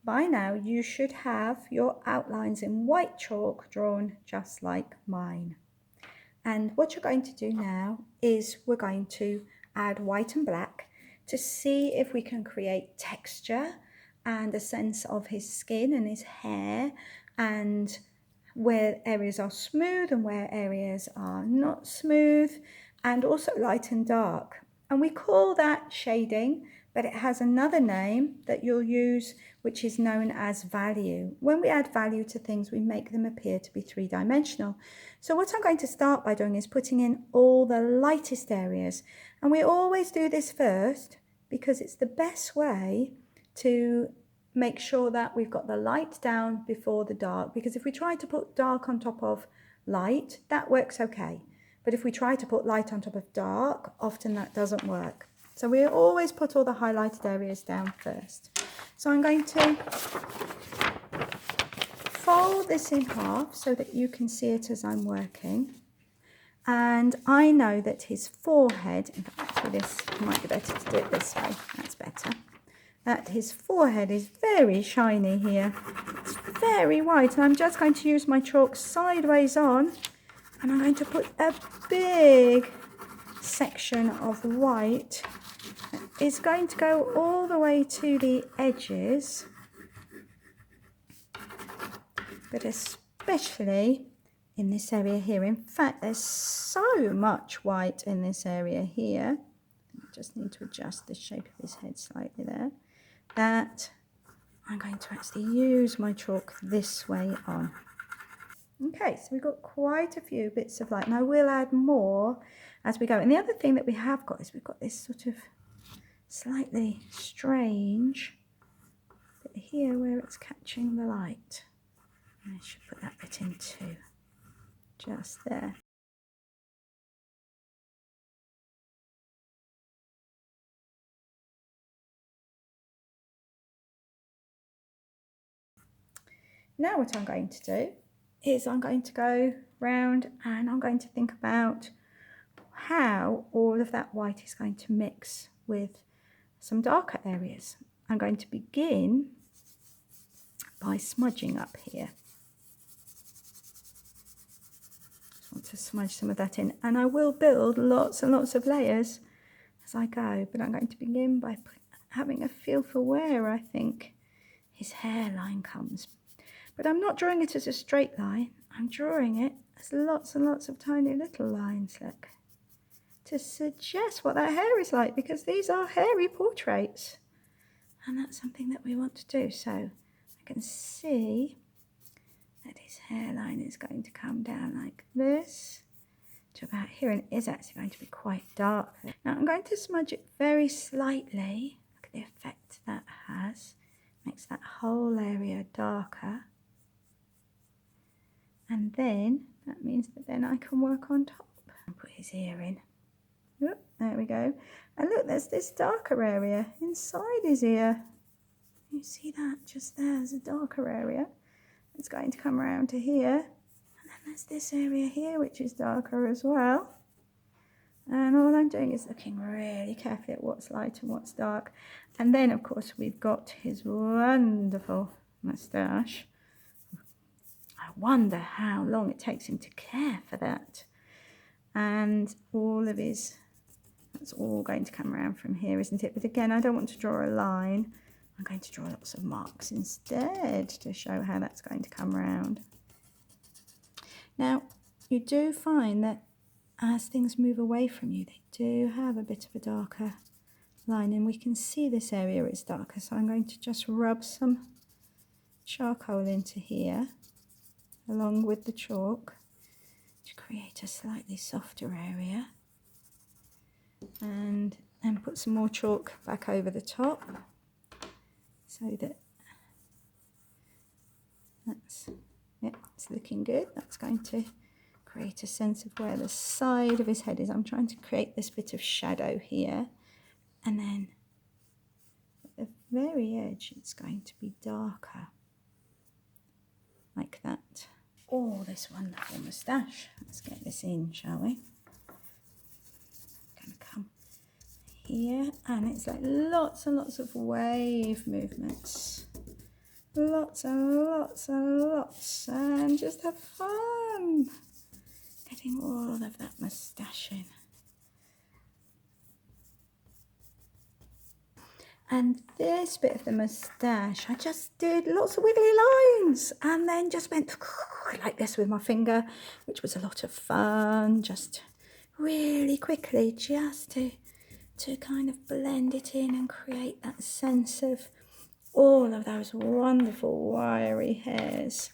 by now you should have your outlines in white chalk drawn just like mine. And what you're going to do now is we're going to add white and black to see if we can create texture and a sense of his skin and his hair, and where areas are smooth and where areas are not smooth, and also light and dark. And we call that shading, but it has another name that you'll use, which is known as value. When we add value to things, we make them appear to be three-dimensional. So what I'm going to start by doing is putting in all the lightest areas. And we always do this first because it's the best way to make sure that we've got the light down before the dark, because if we try to put dark on top of light, that works okay. But if we try to put light on top of dark, often that doesn't work. So we always put all the highlighted areas down first. So I'm going to fold this in half so that you can see it as I'm working. And I know that his forehead, in fact, actually this might be better to do it this way, that's better. That his forehead is very shiny here. It's very white, and I'm just going to use my chalk sideways on, and I'm going to put a big section of white. It's going to go all the way to the edges, but especially in this area here. In fact, there's so much white in this area here. I just need to adjust the shape of his head slightly there. That I'm going to actually use my chalk this way on. Okay, so we've got quite a few bits of light, and I will add more as we go. And the other thing that we have got is we've got this sort of slightly strange bit here where it's catching the light. I should put that bit in too, just there. Now what I'm going to do is I'm going to go round and I'm going to think about how all of that white is going to mix with some darker areas. I'm going to begin by smudging up here. Just want to smudge some of that in, and I will build lots and lots of layers as I go, but I'm going to begin by having a feel for where I think his hairline comes. But I'm not drawing it as a straight line, I'm drawing it as lots and lots of tiny little lines, look, to suggest what that hair is like, because these are hairy portraits, and that's something that we want to do. So I can see that his hairline is going to come down like this to about here, and it is actually going to be quite dark. Now I'm going to smudge it very slightly. Look at the effect that has. Makes that whole area darker. And then that means that then I can work on top and put his ear in. Oop, there we go. And look, there's this darker area inside his ear. You see that just there? There's a darker area. It's going to come around to here. And then there's this area here, which is darker as well. And all I'm doing is looking really carefully at what's light and what's dark. And then, of course, we've got his wonderful moustache. I wonder how long it takes him to care for that. And all of his, that's all going to come around from here, isn't it? But again, I don't want to draw a line. I'm going to draw lots of marks instead to show how that's going to come around. Now, you do find that as things move away from you, they do have a bit of a darker line, and we can see this area is darker. So I'm going to just rub some charcoal into here along with the chalk to create a slightly softer area, and then put some more chalk back over the top so that that's, yeah, it's looking good. That's going to create a sense of where the side of his head is. I'm trying to create this bit of shadow here, and then at the very edge it's going to be darker like that. Oh, this wonderful moustache. Let's get this in, shall we? Going to come here, and it's like lots and lots of wave movements lots and lots and lots, and just have fun getting all of that moustache in. And this bit of the moustache, I just did lots of wiggly lines and then just went like this with my finger, which was a lot of fun, just really quickly, just to kind of blend it in and create that sense of all of those wonderful wiry hairs